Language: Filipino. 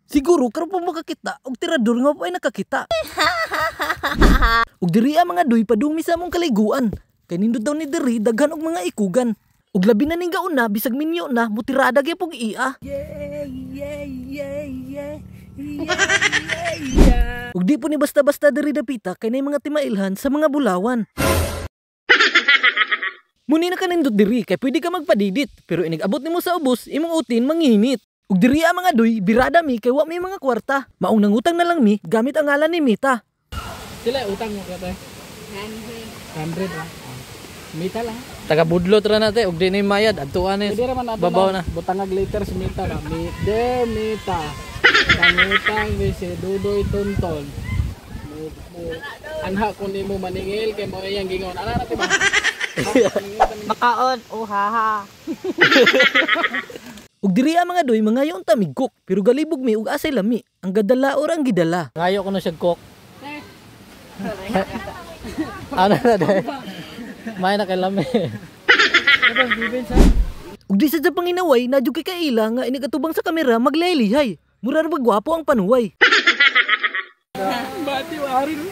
Siguro karon pa makakita og tirador nga pa ay nakakita. Ug diri mga doy padumi sa among kaliguan. Kay nindot daw ni diri daghan og mga ikugan. Ug labi na ning gauna bisag minyo na mutirada gyud pug iya. Ug di po ni basta-basta diri dapita kay nay mga timailhan sa mga bulawan. Muni na ka nindot diri kay pwede ka magpadidit pero inigabot nimo sa ubos imong utin manginit. Ug diri mga doy birada mi kay wa may mga kwarta. Maong nangutang na lang mi gamit ang ngalan ni Mita. Sila utang mo kay 100 ra. Mita lang. Taga budlot ra nate ug di ni mayad adtuan ni babaw na. Butangag later si Mita ra. Dear Mita. Pangutang ni si Dudoy Tonton. Anha kun nimo maningil kay mo iyang gingon. Ana ra ba? Makaon, haha. Ug diri mga doy mangayon ta migkok pero galibog mi ug asay lami. Ang gadala or ang gidala. Ngayo ko na siya kok. Ano na dai? May na kay lami. Ug di sa panginaway nadyo kay kaila nga inigatubang sa kamera maglaylihay. Mura ra ba gwapo ang panuway. Bati warin.